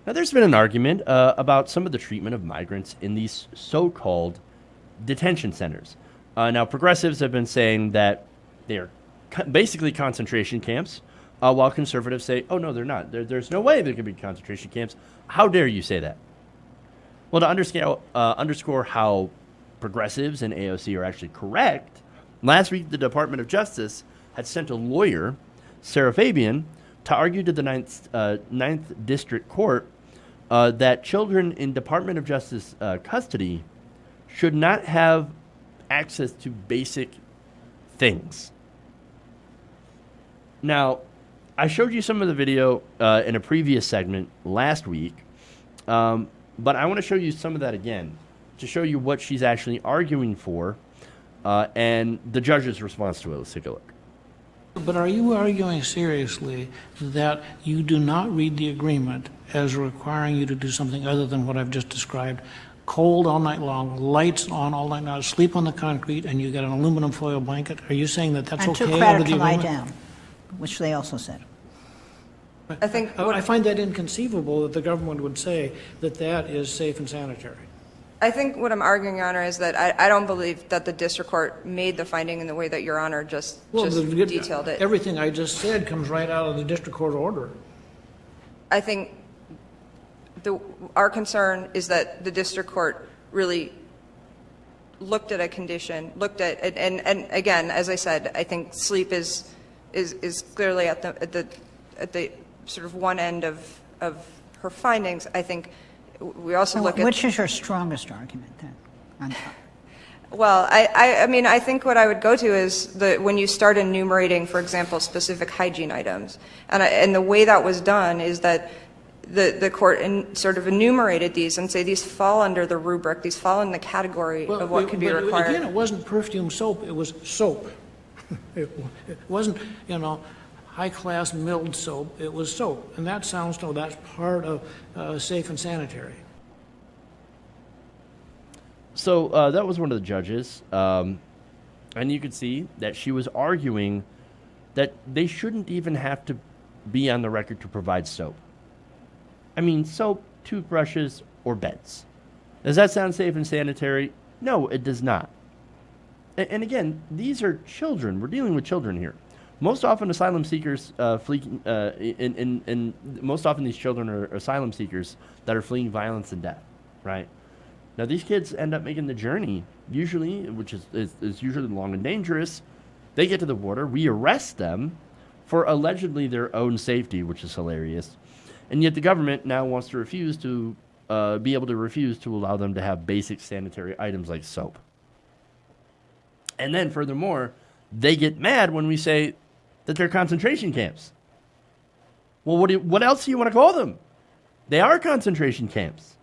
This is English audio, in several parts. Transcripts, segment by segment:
Now, there's been an argument about some of the treatment of migrants in these so-called detention centers. Now, progressives have been saying that they are basically concentration camps, while conservatives say, oh, no, they're not. There's no way there can be concentration camps. How dare you say that? Well, to underscore how progressives and AOC are actually correct, last week the Department of Justice had sent a lawyer, Sarah Fabian, to argue to the Ninth District Court that children in Department of Justice custody should not have access to basic things. Now, I showed you some of the video in a previous segment last week, but I want to show you some of that again to show you what she's actually arguing for and the judge's response to it. Let's take a look. But are you arguing seriously that you do not read the agreement as requiring you to do something other than what I've just described? Cold all night long, lights on all night long, sleep on the concrete, and you get an aluminum foil blanket? Are you saying that that's and okay took under credit the to lie agreement? down, which they also said. I find that inconceivable that the government would say that that is safe and sanitary. I think what I'm arguing, Your Honor, is that I don't believe that the district court made the finding in the way that Your Honor just detailed it. Everything I just said comes right out of the district court order. I think our concern is that the district court really looked at a condition, and again, as I said, I think sleep is clearly at the sort of one end of her findings. I think we also look at... Which is your strongest argument, then? Well, I mean, I think what I would go to is when you start enumerating, for example, specific hygiene items, and the way that was done is that the court sort of enumerated these and say these fall under the rubric, these fall in the category of what could be required. Again, it wasn't perfume soap, it was soap. It wasn't, high-class milled soap, it was soap. And that sounds to that's part of safe and sanitary. So that was one of the judges. And you could see that she was arguing that they shouldn't even have to be on the record to provide soap. I mean, soap, toothbrushes, or beds. Does that sound safe and sanitary? No, it does not. And again, these are children. We're dealing with children here. Most often, asylum seekers most often these children are asylum seekers that are fleeing violence and death, right? Now, these kids end up making the journey, usually, which is usually long and dangerous. They get to the border. We arrest them for allegedly their own safety, which is hilarious. And yet the government now wants to refuse to be able to refuse to allow them to have basic sanitary items like soap. And then, furthermore, they get mad when we say that they're concentration camps. Well, what else do you want to call them? They are concentration camps.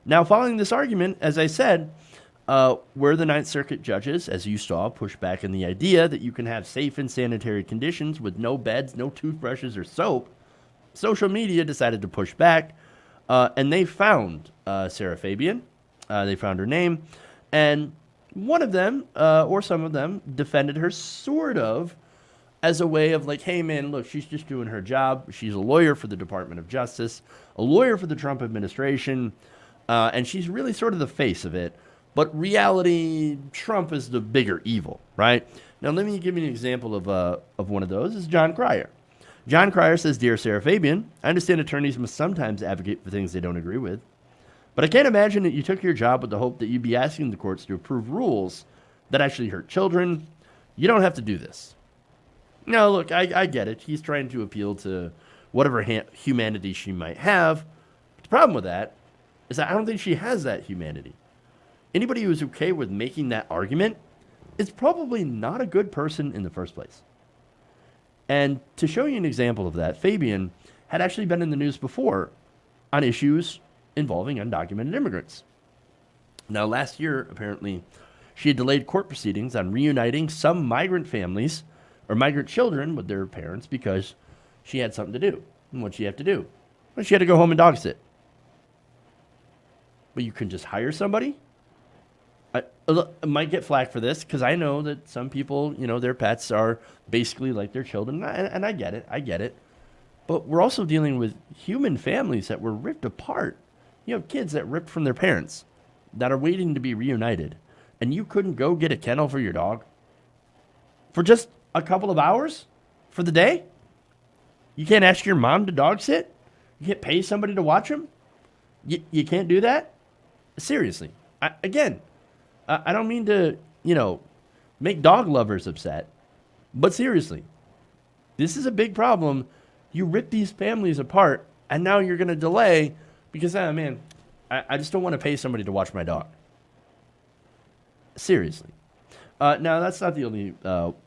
Now, following this argument, as I said, where the Ninth Circuit judges, as you saw, push back on the idea that you can have safe and sanitary conditions with no beds, no toothbrushes, or soap, social media decided to push back, and they found Sarah Fabian. They found her name, and one of them, or some of them, defended her sort of as a way of like, hey, man, look, she's just doing her job. She's a lawyer for the Department of Justice, a lawyer for the Trump administration, and she's really sort of the face of it. But reality, Trump is the bigger evil, right? Now, let me give you an example of one of those. Is John Cryer. John Cryer says, Dear Sarah Fabian, I understand attorneys must sometimes advocate for things they don't agree with, but I can't imagine that you took your job with the hope that you'd be asking the courts to approve rules that actually hurt children. You don't have to do this. No, look, I get it. He's trying to appeal to whatever humanity she might have. But the problem with that is that I don't think she has that humanity. Anybody who's okay with making that argument is probably not a good person in the first place. And to show you an example of that, Fabian had actually been in the news before on issues involving undocumented immigrants. Now, last year, apparently, she had delayed court proceedings on reuniting some migrant families or migrant children with their parents because she had something to do. And what'd she have to do? Well, she had to go home and dog sit. But you can just hire somebody? I might get flack for this because I know that some people, their pets are basically like their children, and I get it. But we're also dealing with human families that were ripped apart. You have kids that ripped from their parents that are waiting to be reunited. And you couldn't go get a kennel for your dog for just a couple of hours for the day? You can't ask your mom to dog sit? You can't pay somebody to watch him? You can't do that? Seriously. I don't mean to, make dog lovers upset. But seriously, this is a big problem. You rip these families apart, and now you're going to delay because, I just don't want to pay somebody to watch my dog. Seriously. Now, that's not the only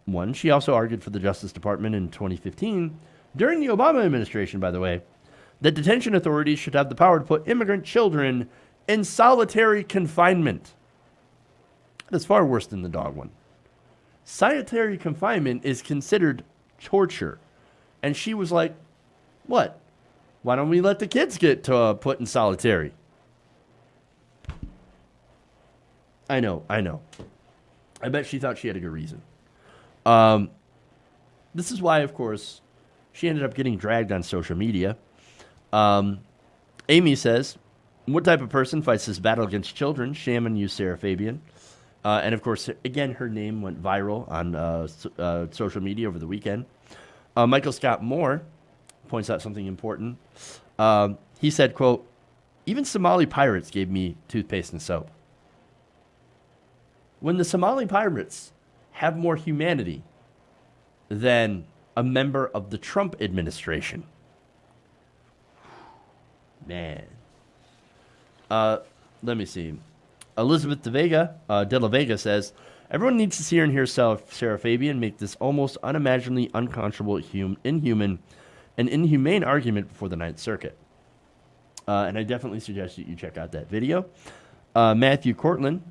one. She also argued for the Justice Department in 2015, during the Obama administration, by the way, that detention authorities should have the power to put immigrant children in solitary confinement. That's far worse than the dog one. Solitary confinement is considered torture. And she was like, what? Why don't we let the kids get put in solitary? I know. I bet she thought she had a good reason. This is why, of course, she ended up getting dragged on social media. Amy says, what type of person fights this battle against children? Shaman used Sarah Fabian. And, of course, again, her name went viral on social media over the weekend. Michael Scott Moore points out something important. He said, quote, even Somali pirates gave me toothpaste and soap. When the Somali pirates have more humanity than a member of the Trump administration. Man. Let me see. Elizabeth De La Vega says, everyone needs to see her and hear Sarah Fabian make this almost unimaginably unconscionable, inhuman, and inhumane argument before the Ninth Circuit. And I definitely suggest that you check out that video. Matthew Cortland,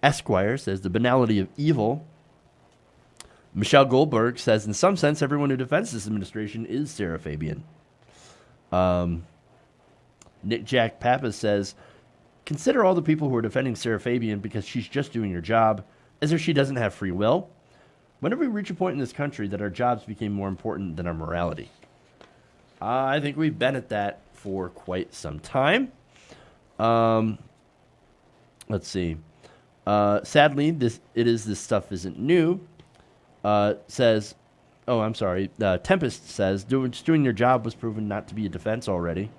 Esquire, says the banality of evil. Michelle Goldberg says, in some sense, everyone who defends this administration is Sarah Fabian. Nick Jack Pappas says, consider all the people who are defending Sarah Fabian because she's just doing her job, as if she doesn't have free will. When did we reach a point in this country that our jobs became more important than our morality? I think we've been at that for quite some time. Let's see. Sadly, this stuff isn't new. Says, oh, I'm sorry. Tempest says, doing your job was proven not to be a defense already.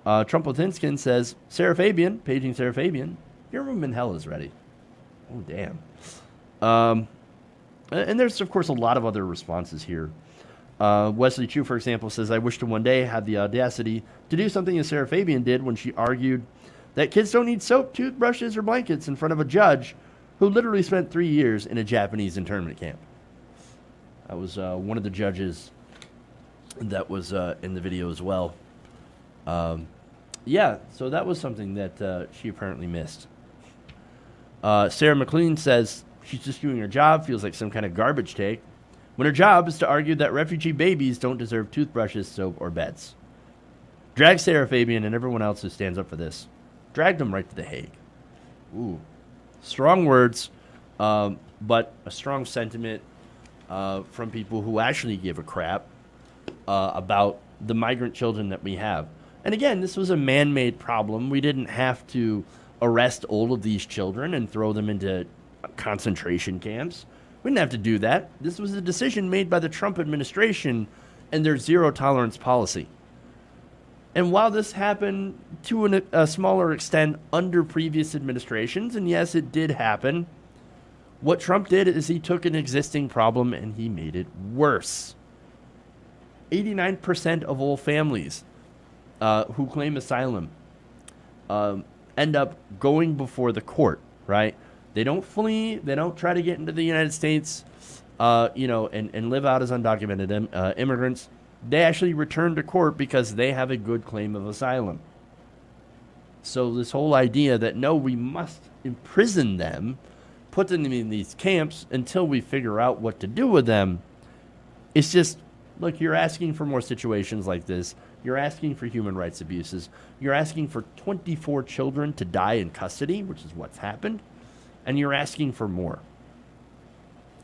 Trumpeltinskin says, paging Sarah Fabian, your room in hell is ready. Oh, damn. And there's, of course, a lot of other responses here. Wesley Chu, for example, says, I wish to one day have the audacity to do something as Sarah Fabian did when she argued that kids don't need soap, toothbrushes, or blankets in front of a judge who literally spent 3 years in a Japanese internment camp. That was one of the judges that was in the video as well. So that was something that she apparently missed. Sarah McLean says she's just doing her job, feels like some kind of garbage take, when her job is to argue that refugee babies don't deserve toothbrushes, soap, or beds. Drag Sarah Fabian and everyone else who stands up for this. Drag them right to The Hague. Ooh. Strong words, but a strong sentiment from people who actually give a crap about the migrant children that we have. And again, this was a man-made problem. We didn't have to arrest all of these children and throw them into concentration camps. We didn't have to do that. This was a decision made by the Trump administration and their zero-tolerance policy. And while this happened to a smaller extent under previous administrations, and yes, it did happen, what Trump did is he took an existing problem and he made it worse. 89% of all families who claim asylum end up going before the court, right? They don't flee. They don't try to get into the United States, and live out as undocumented immigrants. They actually return to court because they have a good claim of asylum. So this whole idea that, no, we must imprison them, put them in these camps until we figure out what to do with them, it's just, look, you're asking for more situations like this. You're asking for human rights abuses. You're asking for 24 children to die in custody, which is what's happened. And you're asking for more.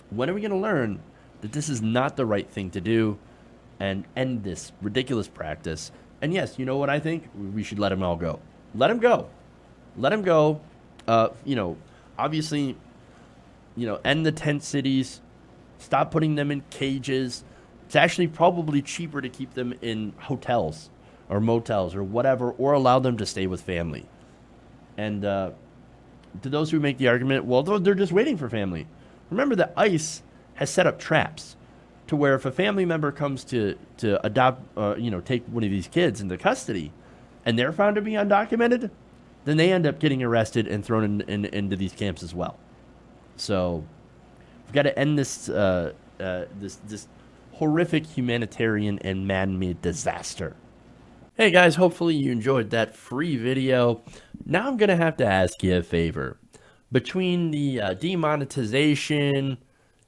When are we going to learn that this is not the right thing to do? and end this ridiculous practice. And yes, you know what I think? We should let them all go. Let them go. Let them go. Obviously, end the tent cities. Stop putting them in cages. It's actually probably cheaper to keep them in hotels or motels or whatever, or allow them to stay with family. And to those who make the argument, well, they're just waiting for family. Remember that ICE has set up traps to where if a family member comes to adopt, take one of these kids into custody, and they're found to be undocumented, then they end up getting arrested and thrown into these camps as well. So we've got to end this this horrific humanitarian and man-made disaster. Hey guys, hopefully you enjoyed that free video. Now I'm going to have to ask you a favor. Between the demonetization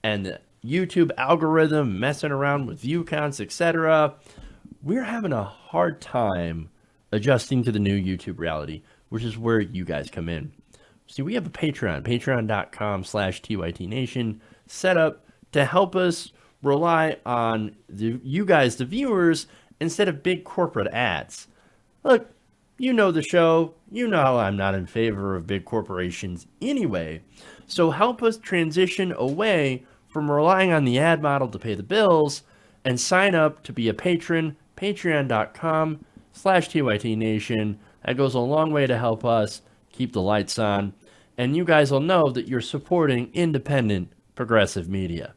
and the YouTube algorithm messing around with view counts, etc., we're having a hard time adjusting to the new YouTube reality, which is where you guys come in. See, we have a Patreon, patreon.com/TYTNation, set up to help us rely on you guys, the viewers, instead of big corporate ads. Look, you know the show. You know I'm not in favor of big corporations anyway. So help us transition away from relying on the ad model to pay the bills and sign up to be a patron, patreon.com/TYTNation. That goes a long way to help us keep the lights on. And you guys will know that you're supporting independent, progressive media.